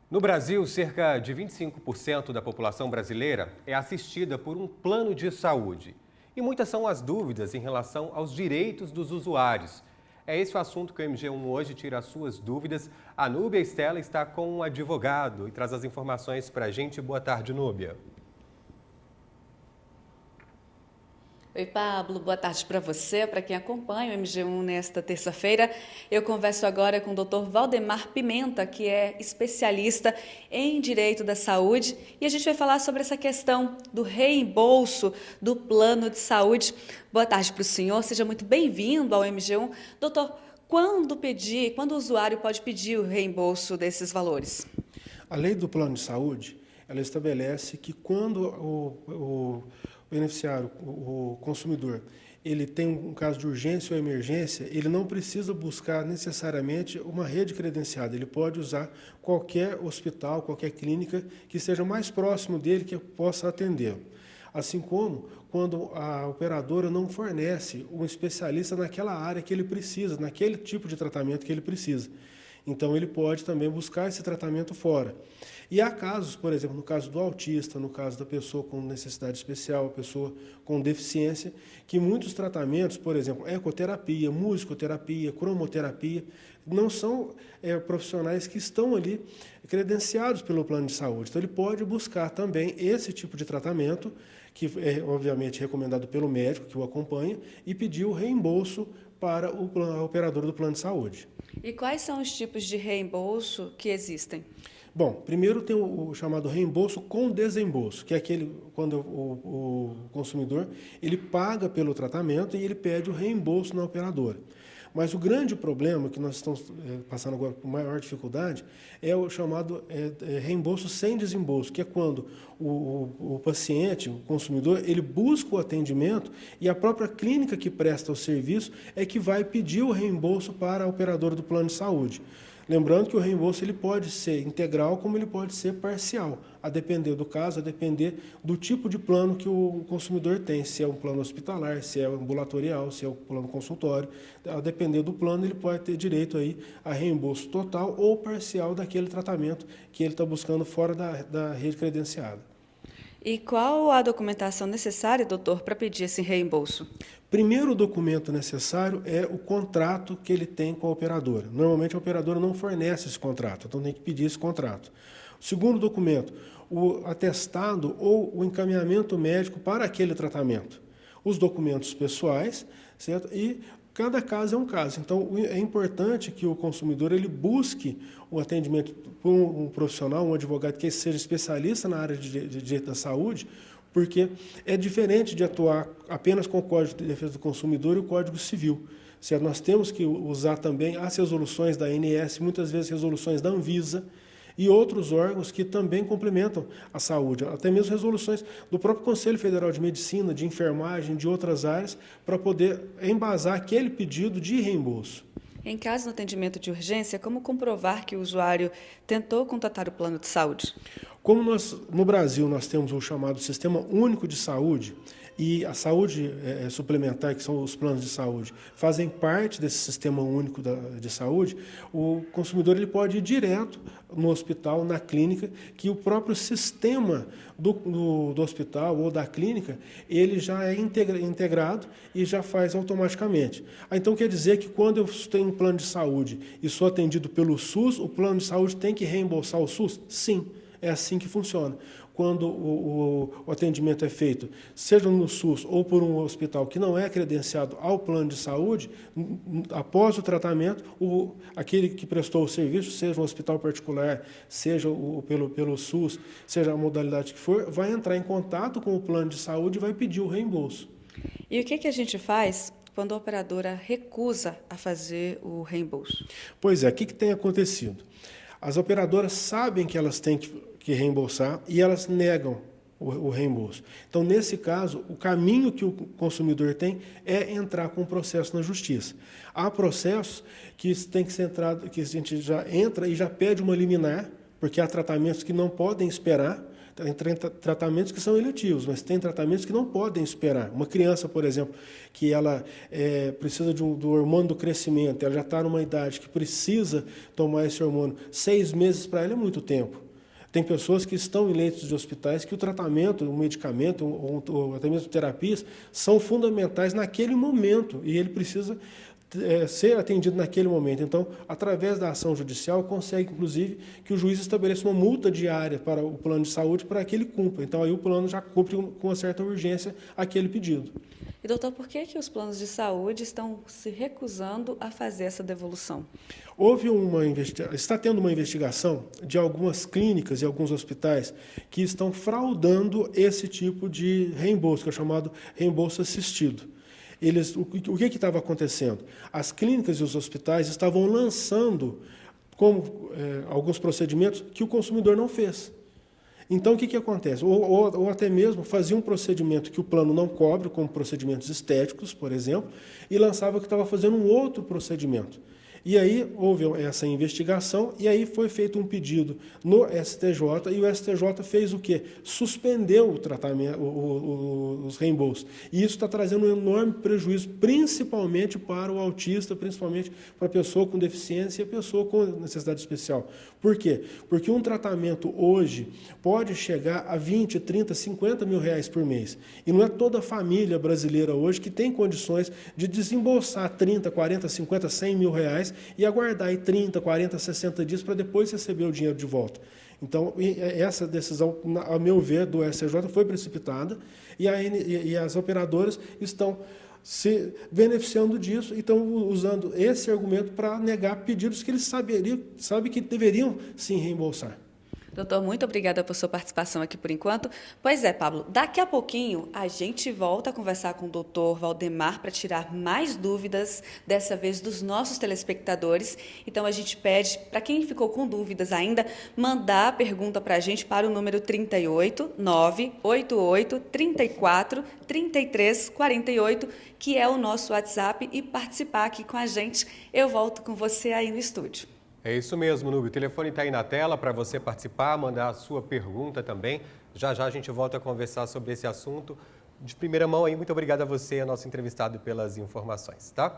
No Brasil, cerca de 25% da população brasileira é assistida por um plano de saúde. E muitas são as dúvidas em relação aos direitos dos usuários. É esse o assunto que o MG1 hoje tira as suas dúvidas. A Núbia Estela está com um advogado e traz as informações para a gente. Boa tarde, Núbia. Oi, Pablo, boa tarde para você, para quem acompanha o MG1 nesta terça-feira. Eu converso agora com o Dr. Valdemar Pimenta, que é especialista em direito da saúde, e a gente vai falar sobre essa questão do reembolso do plano de saúde. Boa tarde para o senhor, seja muito bem-vindo ao MG1. Doutor, quando o usuário pode pedir o reembolso desses valores? A lei do plano de saúde, ela estabelece que quando o beneficiário, o consumidor, ele tem um caso de urgência ou emergência, ele não precisa buscar necessariamente uma rede credenciada. Ele pode usar qualquer hospital, qualquer clínica que esteja mais próximo dele que possa atendê-lo. Assim como quando a operadora não fornece um especialista naquela área que ele precisa, naquele tipo de tratamento que ele precisa. Então, ele pode também buscar esse tratamento fora. E há casos, por exemplo, no caso do autista, no caso da pessoa com necessidade especial, a pessoa com deficiência, que muitos tratamentos, por exemplo, ecoterapia, musicoterapia, cromoterapia, não são profissionais que estão ali credenciados pelo plano de saúde. Então, ele pode buscar também esse tipo de tratamento, que é, obviamente, recomendado pelo médico que o acompanha, e pedir o reembolso para a operadora do plano de saúde. E quais são os tipos de reembolso que existem? Bom, primeiro tem o chamado reembolso com desembolso, que é aquele quando o consumidor ele paga pelo tratamento e ele pede o reembolso na operadora. Mas o grande problema que nós estamos passando agora com maior dificuldade é o chamado reembolso sem desembolso, que é quando o paciente, o consumidor, ele busca o atendimento e a própria clínica que presta o serviço é que vai pedir o reembolso para a operadora do plano de saúde. Lembrando que o reembolso ele pode ser integral como ele pode ser parcial, a depender do caso, a depender do tipo de plano que o consumidor tem, se é um plano hospitalar, se é ambulatorial, se é um plano consultório. A depender do plano, ele pode ter direito aí a reembolso total ou parcial daquele tratamento que ele está buscando fora da rede credenciada. E qual a documentação necessária, doutor, para pedir esse reembolso? Primeiro documento necessário é o contrato que ele tem com a operadora. Normalmente a operadora não fornece esse contrato, então tem que pedir esse contrato. O segundo documento, o atestado ou o encaminhamento médico para aquele tratamento. Os documentos pessoais, certo? E cada caso é um caso. Então é importante que o consumidor ele busque o atendimento por um profissional, um advogado que seja especialista na área de direito da saúde, porque é diferente de atuar apenas com o Código de Defesa do Consumidor e o Código Civil. Certo? Nós temos que usar também as resoluções da ANS, muitas vezes resoluções da Anvisa e outros órgãos que também complementam a saúde, até mesmo resoluções do próprio Conselho Federal de Medicina, de enfermagem, de outras áreas, para poder embasar aquele pedido de reembolso. Em caso de atendimento de urgência, como comprovar que o usuário tentou contratar o plano de saúde? Como no Brasil nós temos o chamado Sistema Único de Saúde, e a saúde suplementar, que são os planos de saúde, fazem parte desse Sistema Único de Saúde, o consumidor ele pode ir direto no hospital, na clínica, que o próprio sistema do hospital ou da clínica, ele já é integrado e já faz automaticamente. Então quer dizer que quando eu tenho um plano de saúde e sou atendido pelo SUS, o plano de saúde tem que reembolsar o SUS? Sim. É assim que funciona. Quando o atendimento é feito, seja no SUS ou por um hospital que não é credenciado ao plano de saúde, após o tratamento, aquele que prestou o serviço, seja um hospital particular, seja pelo SUS, seja a modalidade que for, vai entrar em contato com o plano de saúde e vai pedir o reembolso. E o que a gente faz quando a operadora recusa a fazer o reembolso? Pois é, o que tem acontecido? As operadoras sabem que elas têm que reembolsar e elas negam o reembolso. Então, nesse caso, o caminho que o consumidor tem é entrar com um processo na justiça. Há processos que tem que ser entrado, que a gente já entra e já pede uma liminar, porque há tratamentos que não podem esperar. Tem tratamentos que são eletivos, mas tem tratamentos que não podem esperar. Uma criança, por exemplo, que ela precisa do hormônio do crescimento, ela já está numa idade que precisa tomar esse hormônio, 6 meses para ela é muito tempo. Tem pessoas que estão em leitos de hospitais que o tratamento, o medicamento ou até mesmo terapias são fundamentais naquele momento e ele precisa ser atendido naquele momento. Então, através da ação judicial, consegue, inclusive, que o juiz estabeleça uma multa diária para o plano de saúde para que ele cumpra. Então, aí o plano já cumpre com uma certa urgência aquele pedido. E, doutor, por que os planos de saúde estão se recusando a fazer essa devolução? Está tendo uma investigação de algumas clínicas e alguns hospitais que estão fraudando esse tipo de reembolso, que é chamado reembolso assistido. O que estava acontecendo? As clínicas e os hospitais estavam lançando alguns procedimentos que o consumidor não fez. Então, o que acontece? Ou até mesmo fazia um procedimento que o plano não cobre, como procedimentos estéticos, por exemplo, e lançava que estava fazendo um outro procedimento. E aí houve essa investigação e aí foi feito um pedido no STJ e o STJ fez o quê? Suspendeu o tratamento, os reembolsos. E isso está trazendo um enorme prejuízo, principalmente para o autista, principalmente para a pessoa com deficiência e a pessoa com necessidade especial. Por quê? Porque um tratamento hoje pode chegar a 20, 30, 50 mil reais por mês. E não é toda a família brasileira hoje que tem condições de desembolsar 30, 40, 50, 100 mil reais e aguardar aí 30, 40, 60 dias para depois receber o dinheiro de volta. Então, essa decisão, a meu ver, do STJ foi precipitada e as operadoras estão se beneficiando disso e estão usando esse argumento para negar pedidos que eles sabem que deveriam sim reembolsar. Doutor, muito obrigada por sua participação aqui por enquanto. Pois é, Pablo, daqui a pouquinho a gente volta a conversar com o doutor Valdemar para tirar mais dúvidas, dessa vez dos nossos telespectadores. Então a gente pede, para quem ficou com dúvidas ainda, mandar a pergunta para a gente para o número 38 988 34 33 48, que é o nosso WhatsApp, e participar aqui com a gente. Eu volto com você aí no estúdio. É isso mesmo, Núbio. O telefone está aí na tela para você participar, mandar a sua pergunta também. Já a gente volta a conversar sobre esse assunto. De primeira mão aí, muito obrigado a você, nosso entrevistado, pelas informações, tá?